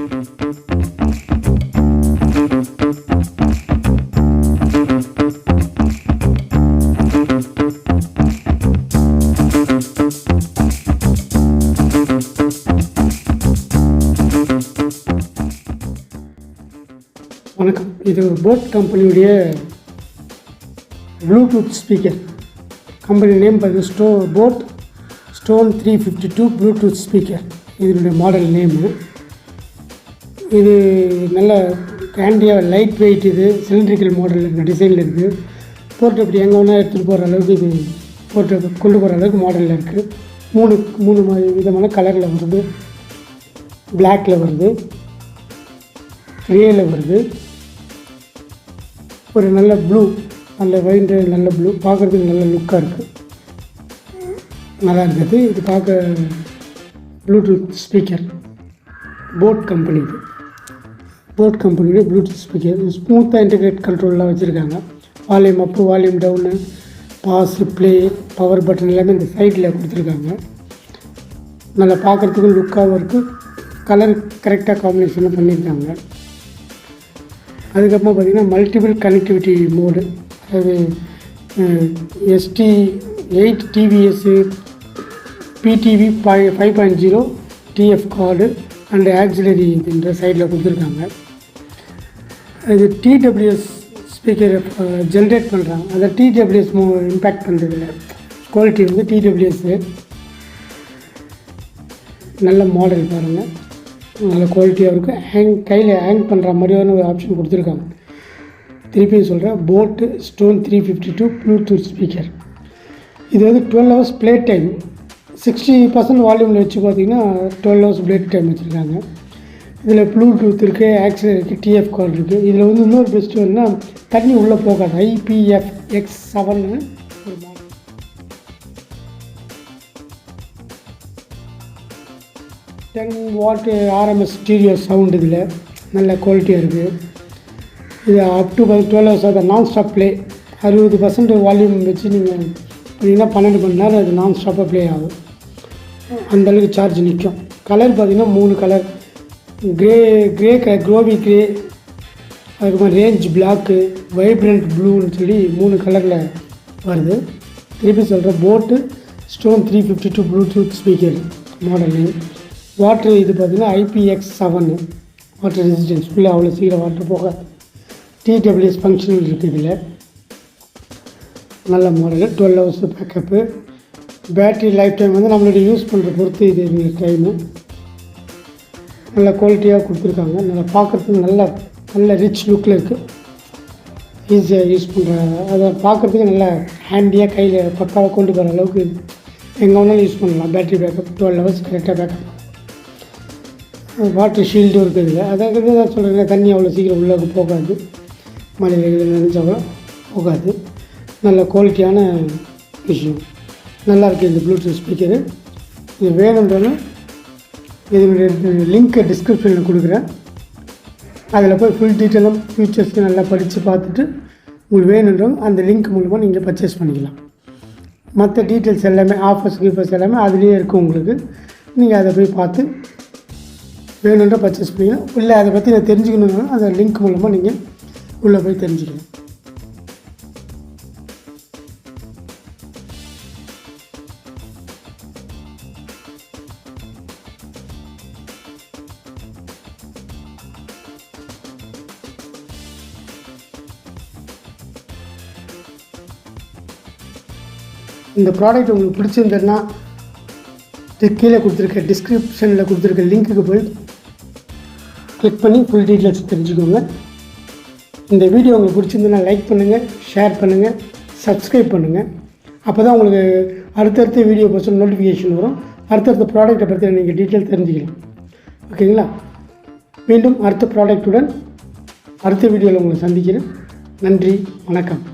வணக்கம். இது போட் கம்பெனியுடைய ப்ளூடூத் ஸ்பீக்கர். கம்பெனி நேம் பார்த்து போட் ஸ்டோன் 352 ப்ளூடூத் ஸ்பீக்கர். இதனுடைய மாடல் நேமு. இது நல்ல ஹேண்டியாக லைட் வெயிட். இது சிலிண்ட்ரிக்கல் மாடல் இருக்குது, டிசைனில் இருக்குது. போட்டு அப்படி எங்கே வேணால் எடுத்துகிட்டு போகிற அளவுக்கு இது போட்டு கொண்டு போகிற அளவுக்கு மாடலில் இருக்குது. மூணு விதமான கலரில் வருது. பிளாக்கில் வருது, கிரேயில் வருது, ஒரு நல்ல ப்ளூ, நல்ல வைண்டு, நல்ல ப்ளூ. பார்க்குறதுக்கு நல்ல லுக்காக இருக்குது, நல்லா இருக்குது. இது பார்க்க ப்ளூடூத் ஸ்பீக்கர் போட் கம்பெனி. இது போட் கம்பெனியோட ப்ளூடூத் ஸ்பீக்கர். ஸ்மூத்தாக இன்டெகிரேட் கண்ட்ரோல்லாம் வச்சுருக்காங்க. Volume up, volume down, bass, play, power button எல்லாமே இந்த சைடில் கொடுத்துருக்காங்க. நல்லா பார்க்குறதுக்கு லுக்காகவும் இருக்குது. கலர் கரெக்டாக காம்பினேஷனில் பண்ணியிருக்காங்க. அதுக்கப்புறமா பார்த்திங்கன்னா மல்டிபிள் கனெக்டிவிட்டி மோடு, அதாவது ST8 TWS PTV 5.0 TF card and auxiliary இதுன்ற சைடில் கொடுத்துருக்காங்க. இது TWS ஸ்பீக்கர் ஜென்ரேட் பண்ணுறாங்க. அந்த TWS இம்பேக்ட் பண்ணுறதில்ல. குவாலிட்டி வந்து TWS நல்ல மாடல் பாருங்கள், நல்ல குவாலிட்டியாக இருக்குது. கையில் ஹேங் பண்ணுற மாதிரியான ஒரு ஆப்ஷன் கொடுத்துருக்காங்க. திருப்பியும் சொல்கிறேன், போட்டு ஸ்டோன் 352 ப்ளூடூத் ஸ்பீக்கர். இது வந்து 12 hours ப்ளே டைம். 60% வால்யூமில் வச்சு பார்த்திங்கன்னா 12 hours ப்ளே டைம் வச்சுருக்காங்க. இதில் ப்ளூடூத் இருக்குது, ஆக்சிலரி இருக்குது, TF கார்டு இருக்குது. இதில் வந்து இன்னொரு பெஸ்ட்டு வந்து தண்ணி உள்ளே போகாது. IPFX7 ஒரு model. 10 watt RMS Stereo Sound. இதில் நல்ல குவாலிட்டியாக இருக்குது. இது அப் டு 12 hours அதை நான் ஸ்டாப் ப்ளே. 60% வால்யூம் வச்சு நீங்கள் பண்ணிங்கன்னா 12 மணி நேரம் அது நான் ஸ்டாப்பாக ப்ளே ஆகும். அந்தளவுக்கு சார்ஜ் நிற்கும். கலர் பார்த்திங்கன்னா 3 கலர். கிரே கலர், க்ரோவி கிரே, அதுக்கப்புறம் ரேஞ்ச் பிளாக்கு, வைப்ரண்ட் ப்ளூன்னு சொல்லி 3 கலரில் வருது. திருப்பி சொல்கிறேன், போட்டு stone 352 Bluetooth speaker model name. Water இது பார்த்திங்கன்னா IPX7 வாட்டர் ரெசிஸ்டன்ஸ். ஃபுல்லாக அவ்வளோ சீக்கிரம் வாட்டர் போகாது. TWS ஃபங்க்ஷனல் இருக்குது இதில். நல்ல model. 12 hours backup. Battery life time வந்து நம்மளுடைய யூஸ் பண்ணுற பொறுத்து இது டைமு. நல்ல குவாலிட்டியாக கொடுத்துருக்காங்க. நல்லா பார்க்குறதுக்கு நல்ல ரிச் லுக்கில் இருக்குது. ஈஸியாக யூஸ் பண்ணுற, அதை பார்க்குறதுக்கு நல்லா ஹேண்டியாக கையில் பக்காவாக கொண்டு போகிற அளவுக்கு எங்கே வேணாலும் யூஸ் பண்ணலாம். பேட்ரி பேக்கப் 12 hours கரெக்டாக பேக்கப். வாட்டர் ஷீல்டும் இருக்குது இதில். அதாவது தான் சொல்கிறேன், தண்ணி அவ்வளோ சீக்கிரம் உள்ளே போகாது, மழையில் நினைச்சாலும் போகாது. நல்ல குவாலிட்டியான விஷயம். நல்லாயிருக்கு இந்த ப்ளூடூத் ஸ்பீக்கரு. இது வேணுன்றதும் இதனுடைய லிங்க்கை டிஸ்கிரிப்ஷனில் கொடுக்குறேன். அதில் போய் ஃபுல் டீட்டெயிலும் ஃபியூச்சர்ஸ்க்கு நல்லா படித்து பார்த்துட்டு உங்களுக்கு வேணுன்றவங்க அந்த லிங்க் மூலமாக நீங்கள் பர்ச்சேஸ் பண்ணிக்கலாம். மற்ற டீட்டெயில்ஸ் எல்லாமே, ஆஃபர்ஸ் கீஃபர்ஸ் எல்லாமே அதுலேயே இருக்கும் உங்களுக்கு. நீங்கள் அதை போய் பார்த்து வேணுன்ற பர்ச்சேஸ் பண்ணிக்கலாம். இல்லை அதை பற்றி நான் தெரிஞ்சுக்கணுன்னா அந்த லிங்க் மூலமாக நீங்கள் உள்ளே போய் தெரிஞ்சுக்கலாம். இந்த ப்ராடக்ட் உங்களுக்கு பிடிச்சிருந்ததுன்னா கீழே கொடுத்துருக்க டிஸ்கிரிப்ஷனில் கொடுத்துருக்க லிங்க்குக்கு போய் கிளிக் பண்ணி ஃபுல் டீட்டெயில்ஸ் தெரிஞ்சுக்கோங்க. இந்த வீடியோ உங்களுக்கு பிடிச்சிருந்ததுன்னா லைக் பண்ணுங்கள், ஷேர் பண்ணுங்கள், சப்ஸ்கிரைப் பண்ணுங்கள். அப்போ தான் உங்களுக்கு அடுத்தடுத்த வீடியோ போஸ்ட் நோட்டிஃபிகேஷன் வரும். அடுத்தடுத்த ப்ராடக்ட்டை பற்றி நீங்கள் டீட்டெயில் தெரிஞ்சுக்கலாம். ஓகேங்களா? மீண்டும் அடுத்த ப்ராடக்ட்டுடன் அடுத்த வீடியோவில் உங்களை சந்திக்கிறேன். நன்றி, வணக்கம்.